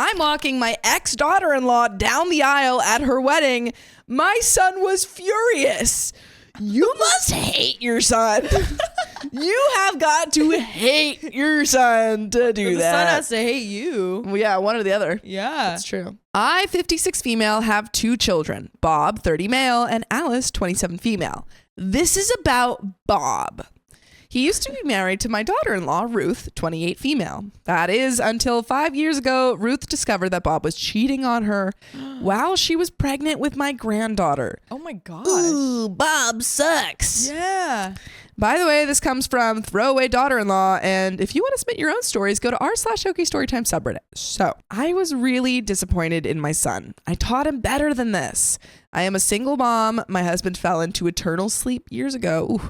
I'm walking my ex-daughter-in-law down the aisle at her wedding. My son was furious. You must hate your son. You have got to hate your son to do that. The son has to hate you. Well, yeah, one or the other. Yeah. That's true. I, 56 female, have 2 children. Bob, 30 male, and Alice, 27 female. This is about Bob. He used to be married to my daughter-in-law, Ruth, 28 female. That is until 5 years ago, Ruth discovered that Bob was cheating on her while she was pregnant with my granddaughter. Oh my gosh. Ooh, Bob sucks. Yeah. By the way, this comes from Throwaway Daughter-in-Law, and if you want to submit your own stories, go to r/OK Storytime subreddit. So, I was really disappointed in my son. I taught him better than this. I am a single mom. My husband fell into eternal sleep years ago,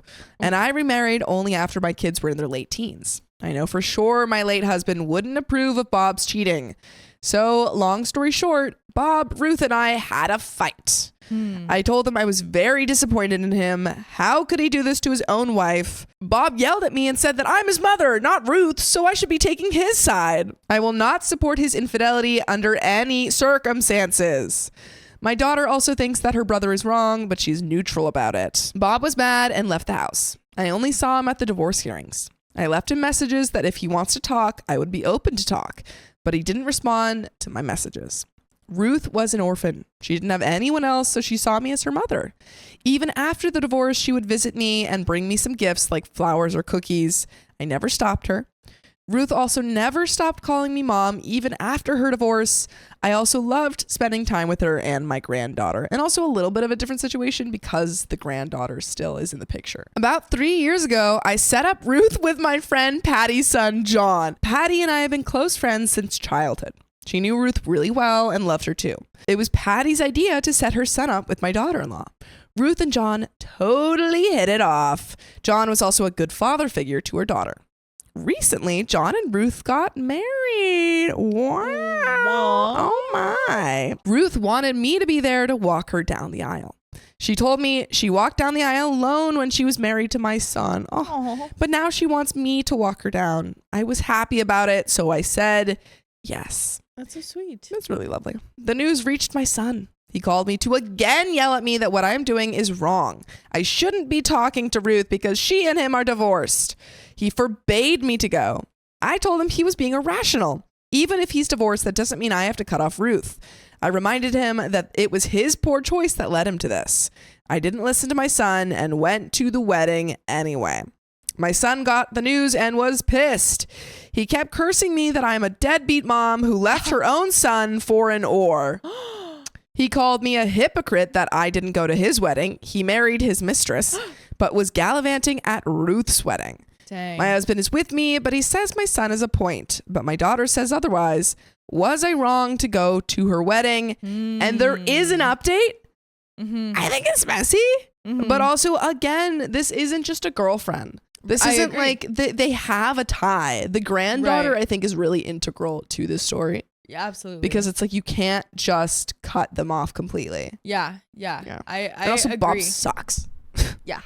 and I remarried only after my kids were in their late teens. I know for sure my late husband wouldn't approve of Bob's cheating. So, long story short, Bob, Ruth, and I had a fight. I told him I was very disappointed in him. How could he do this to his own wife? Bob yelled at me and said that I'm his mother, not Ruth, so I should be taking his side. I will not support his infidelity under any circumstances. My daughter also thinks that her brother is wrong, but she's neutral about it. Bob was mad and left the house. I only saw him at the divorce hearings. I left him messages that if he wants to talk, I would be open to talk, but he didn't respond to my messages. Ruth was an orphan. She didn't have anyone else, so she saw me as her mother. Even after the divorce, she would visit me and bring me some gifts like flowers or cookies. I never stopped her. Ruth also never stopped calling me mom, even after her divorce. I also loved spending time with her and my granddaughter, and also a little bit of a different situation because the granddaughter still is in the picture. About 3 years ago, I set up Ruth with my friend Patty's son, John. Patty and I have been close friends since childhood. She knew Ruth really well and loved her too. It was Patty's idea to set her son up with my daughter-in-law. Ruth and John totally hit it off. John was also a good father figure to her daughter. Recently, John and Ruth got married. Wow. Oh my. Ruth wanted me to be there to walk her down the aisle. She told me she walked down the aisle alone when she was married to my son. But now she wants me to walk her down. I was happy about it, so I said yes. That's so sweet. That's really lovely. The news reached my son. He called me to again yell at me that what I'm doing is wrong. I shouldn't be talking to Ruth because she and him are divorced. He forbade me to go. I told him he was being irrational. Even if he's divorced, that doesn't mean I have to cut off Ruth. I reminded him that it was his poor choice that led him to this. I didn't listen to my son and went to the wedding anyway. My son got the news and was pissed. He kept cursing me that I'm a deadbeat mom who left her own son for an oar. He called me a hypocrite that I didn't go to his wedding. He married his mistress, but was gallivanting at Ruth's wedding. Dang. My husband is with me, but he says my son is a point. But my daughter says otherwise. Was I wrong to go to her wedding? And there is an update. I think it's messy. But also, again, this isn't just a girlfriend. This isn't like they have a tie. The granddaughter, I think, is really integral to this story. Yeah, absolutely. Because it's like you can't just cut them off completely. Yeah. I also, agree. Bob sucks. Yeah.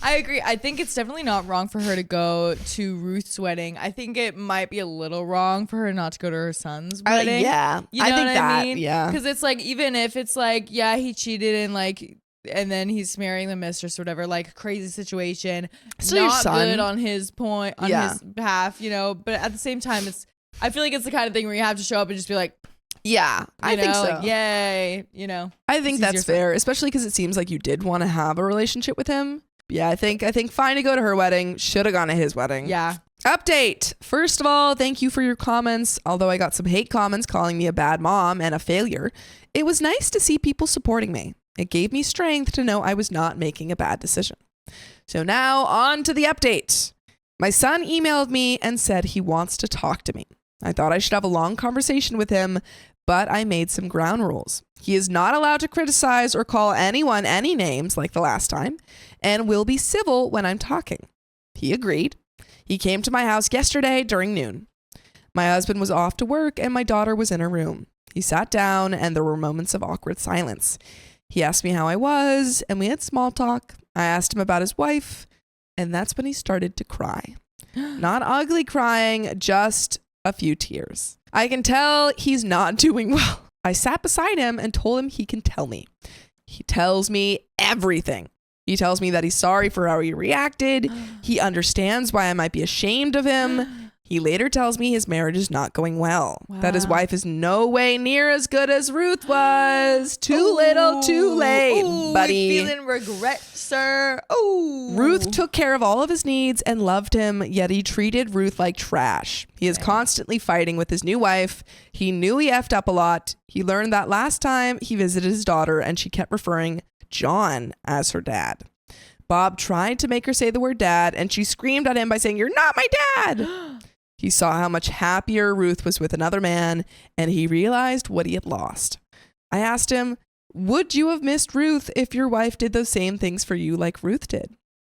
I agree. I think it's definitely not wrong for her to go to Ruth's wedding. I think it might be a little wrong for her not to go to her son's wedding. Yeah. You know I think what that, I mean? yeah. Because it's like, even if it's like, yeah, he cheated and then he's marrying the mistress or whatever, like crazy situation. Still not your son. good on his point, on his behalf, you know, but at the same time, I feel like it's the kind of thing where you have to show up and just be like, yeah, I think so. Like, yay, you know. I think that's fair, especially because it seems like you did want to have a relationship with him. Yeah, I think fine to go to her wedding. Should have gone to his wedding. Yeah. Update. First of all, thank you for your comments. Although I got some hate comments calling me a bad mom and a failure, it was nice to see people supporting me. It gave me strength to know I was not making a bad decision. So now on to the update. My son emailed me and said he wants to talk to me. I thought I should have a long conversation with him, but I made some ground rules. He is not allowed to criticize or call anyone any names like the last time, and will be civil when I'm talking. He agreed. He came to my house yesterday during noon. My husband was off to work and my daughter was in her room. He sat down and there were moments of awkward silence. He asked me how I was and we had small talk. I asked him about his wife and that's when he started to cry. Not ugly crying, just a few tears. I can tell he's not doing well. I sat beside him and told him he can tell me. He tells me everything. He tells me that he's sorry for how he reacted. He understands why I might be ashamed of him. He later tells me his marriage is not going well, that his wife is no way near as good as Ruth was. Too little, too late, buddy. Feeling regret, sir. Oh, Ruth took care of all of his needs and loved him, yet he treated Ruth like trash. He is constantly fighting with his new wife. He knew he effed up a lot. He learned that last time he visited his daughter and she kept referring John as her dad. Bob tried to make her say the word dad and she screamed at him by saying, "You're not my dad." He saw how much happier Ruth was with another man, and he realized what he had lost. I asked him, would you have missed Ruth if your wife did those same things for you like Ruth did?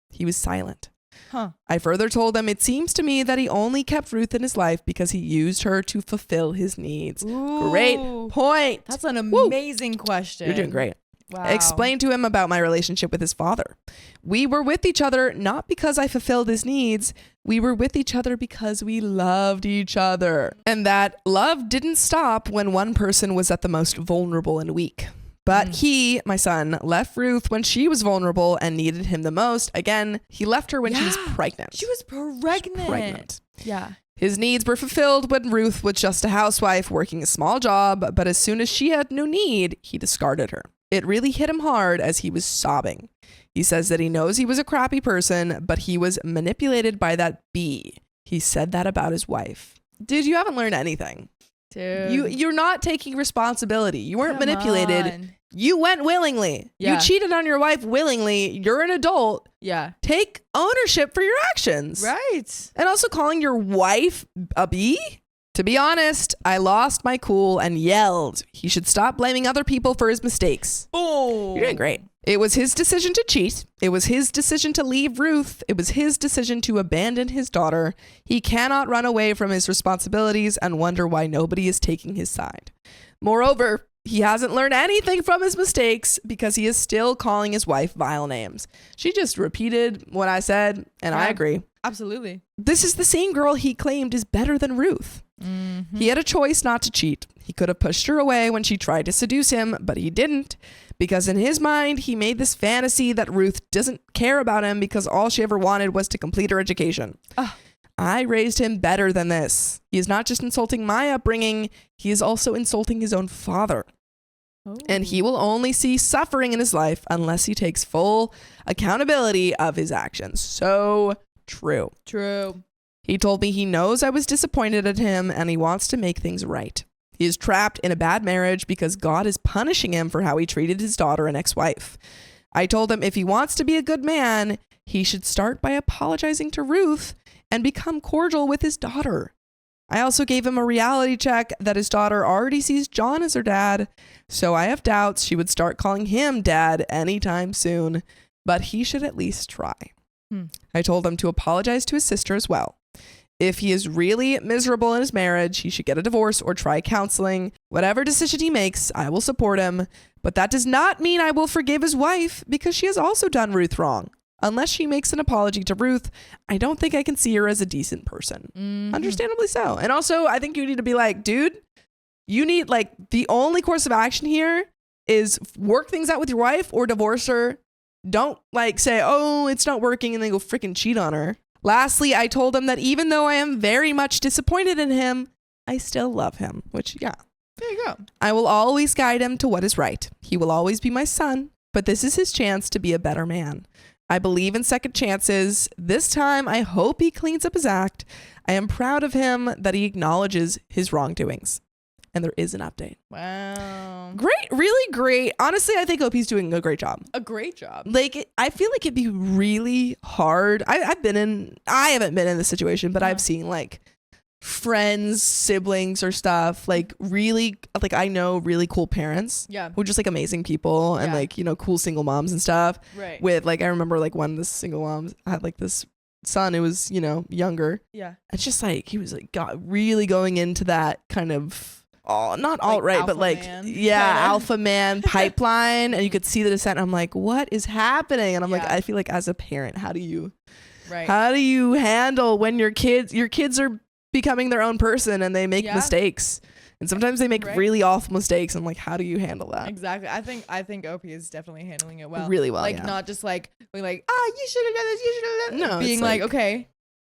He was silent. I further told him it seems to me that he only kept Ruth in his life because he used her to fulfill his needs. Great point. That's an amazing question. You're doing great. Wow. Explained to him about my relationship with his father. We were with each other not because I fulfilled his needs. We were with each other because we loved each other. And that love didn't stop when one person was at the most vulnerable and weak. But he, my son, left Ruth when she was vulnerable and needed him the most. Again, he left her when she was pregnant. She was pregnant. Yeah. His needs were fulfilled when Ruth was just a housewife working a small job. But as soon as she had no need, he discarded her. It really hit him hard as he was sobbing. He says that he knows he was a crappy person, but he was manipulated by that bee. He said that about his wife. Dude, you haven't learned anything. Dude. You're not taking responsibility. You weren't manipulated. On. You went willingly. Yeah. You cheated on your wife willingly. You're an adult. Yeah. Take ownership for your actions. Right. And also calling your wife a bee? To be honest, I lost my cool and yelled. He should stop blaming other people for his mistakes. Oh, You're doing great. It was his decision to cheat. It was his decision to leave Ruth. It was his decision to abandon his daughter. He cannot run away from his responsibilities and wonder why nobody is taking his side. Moreover, he hasn't learned anything from his mistakes because he is still calling his wife vile names. She just repeated what I said, and I agree. Absolutely. This is the same girl he claimed is better than Ruth. Mm-hmm. He had a choice not to cheat. He could have pushed her away when she tried to seduce him, but he didn't, because in his mind, he made this fantasy that Ruth doesn't care about him because all she ever wanted was to complete her education. I raised him better than this. He is not just insulting my upbringing, he is also insulting his own father. And he will only see suffering in his life unless he takes full accountability of his actions. So true. He told me he knows I was disappointed at him and he wants to make things right. He is trapped in a bad marriage because God is punishing him for how he treated his daughter and ex-wife. I told him if he wants to be a good man, he should start by apologizing to Ruth and become cordial with his daughter. I also gave him a reality check that his daughter already sees John as her dad, so I have doubts she would start calling him dad anytime soon, but he should at least try. I told him to apologize to his sister as well. If he is really miserable in his marriage, he should get a divorce or try counseling. Whatever decision he makes, I will support him. But that does not mean I will forgive his wife because she has also done Ruth wrong. Unless she makes an apology to Ruth, I don't think I can see her as a decent person. Understandably so. And also, I think you need to be like, dude, you need the only course of action here is work things out with your wife or divorce her. Don't say, oh, it's not working and then go freaking cheat on her. Lastly, I told him that even though I am very much disappointed in him, I still love him, which, yeah. There you go. I will always guide him to what is right. He will always be my son, but this is his chance to be a better man. I believe in second chances. This time, I hope he cleans up his act. I am proud of him that he acknowledges his wrongdoings. And there is an update. Wow. Great. Really great. Honestly, I think OP's doing a great job. A great job. I feel like it'd be really hard. I haven't been in this situation, but I've seen friends, siblings or stuff, really, I know really cool parents. Yeah. Who are just amazing people and cool single moms and stuff. Right. With I remember one of the single moms had this son who was, younger. Yeah. It's just he was really going into that kind of not alt-right, but alpha man pipeline. And you could see the descent. I'm like, what is happening? And I'm I feel as a parent, how do you handle when your kids are becoming their own person and they make mistakes. And sometimes they make really awful mistakes. I'm like, how do you handle that? Exactly. I think OP is definitely handling it well. Really well. Like not just like being like, you should have done this, you should have done that. No, being like, okay,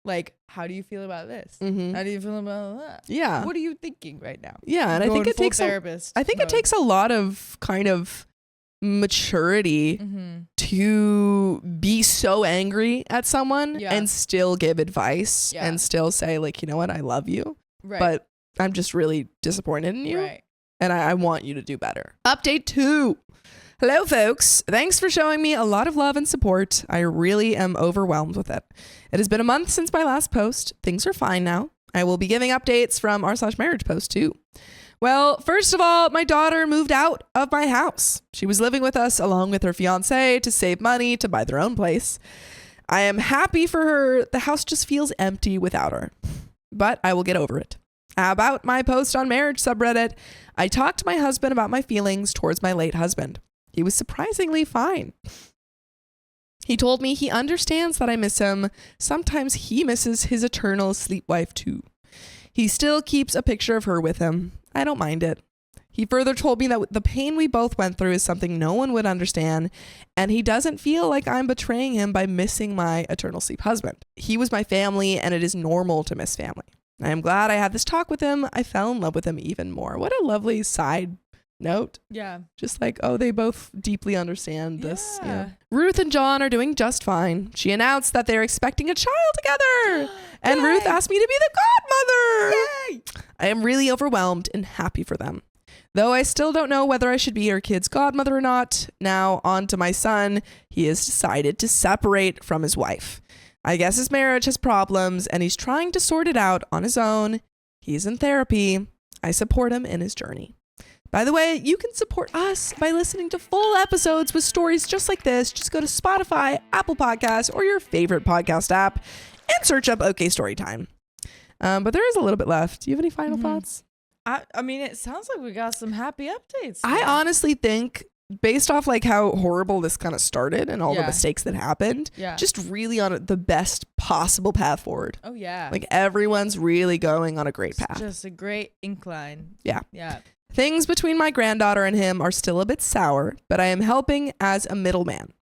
like, how do you feel about this? Mm-hmm. How do you feel about that? Yeah. What are you thinking right now? Yeah, and I think it takes it takes a lot of kind of maturity to be so angry at someone and still give advice and still say like, you know what, I love you, but I'm just really disappointed in you, and I want you to do better. Update 2. Hello, folks. Thanks for showing me a lot of love and support. I really am overwhelmed with it. It has been a month since my last post. Things are fine now. I will be giving updates from r/marriage post too. Well, first of all, my daughter moved out of my house. She was living with us along with her fiance to save money to buy their own place. I am happy for her. The house just feels empty without her, but I will get over it. About my post on marriage subreddit, I talked to my husband about my feelings towards my late husband. He was surprisingly fine. He told me he understands that I miss him. Sometimes he misses his eternal sleep wife too. He still keeps a picture of her with him. I don't mind it. He further told me that the pain we both went through is something no one would understand, and he doesn't feel like I'm betraying him by missing my eternal sleep husband. He was my family, and it is normal to miss family. I am glad I had this talk with him. I fell in love with him even more. What a lovely side note. Yeah. Just like, oh, they both deeply understand this. Yeah. Ruth and John are doing just fine. She announced that they're expecting a child together. And Ruth asked me to be the godmother. Yay! I am really overwhelmed and happy for them. Though I still don't know whether I should be her kid's godmother or not. Now on to my son. He has decided to separate from his wife. I guess his marriage has problems and he's trying to sort it out on his own. He's in therapy. I support him in his journey. By the way, you can support us by listening to full episodes with stories just like this. Just go to Spotify, Apple Podcasts, or your favorite podcast app and search up OK Storytime. But there is a little bit left. Do you have any final thoughts? I mean, it sounds like we got some happy updates. I honestly think, based off like how horrible this kind of started and all the mistakes that happened, just really on the best possible path forward. Oh, yeah. Like everyone's really going on a great path. Just a great incline. Yeah. Yeah. Things between my granddaughter and him are still a bit sour, but I am helping as a middleman.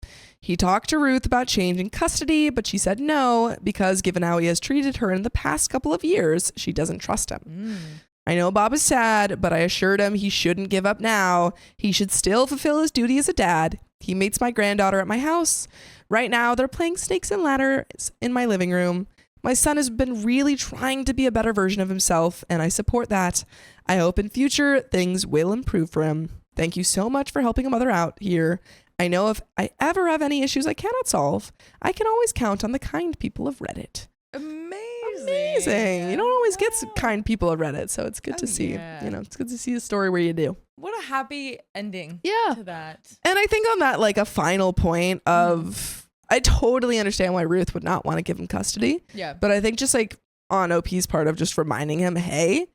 He talked to Ruth about changing custody, but she said no, because given how he has treated her in the past couple of years, she doesn't trust him. I know Bob is sad, but I assured him he shouldn't give up now. He should still fulfill his duty as a dad. He meets my granddaughter at my house. Right now, they're playing snakes and ladders in my living room. My son has been really trying to be a better version of himself, and I support that. I hope in future things will improve for him. Thank you so much for helping a mother out here. I know if I ever have any issues I cannot solve, I can always count on the kind people of Reddit. Amazing. You don't always get kind people of Reddit, so it's good to see. You know, it's good to see a story where you do. What a happy ending to that. And I think on that, like a final point of, I totally understand why Ruth would not want to give him custody. Yeah. But I think just like on OP's part of just reminding him, hey,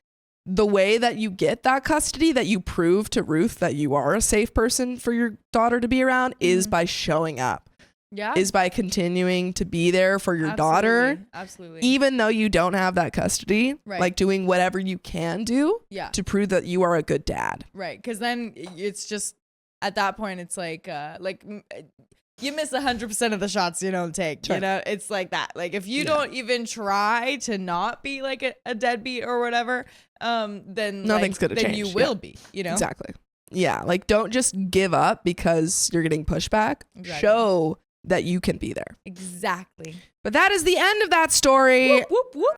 the way that you get that custody, that you prove to Ruth that you are a safe person for your daughter to be around is by showing up. Yeah. Is by continuing to be there for your daughter. Absolutely. Even though you don't have that custody. Right. Like doing whatever you can do to prove that you are a good dad. Right. Because then it's just, at that point, it's like you miss 100% of the shots you don't take. Sure. You know, it's like that. Like if you don't even try to not be like a deadbeat or whatever, then nothing's gonna change. Then you will be. You know, exactly. Yeah, like don't just give up because you're getting pushback. Exactly. Show that you can be there. Exactly. But that is the end of that story. Whoop, whoop, whoop.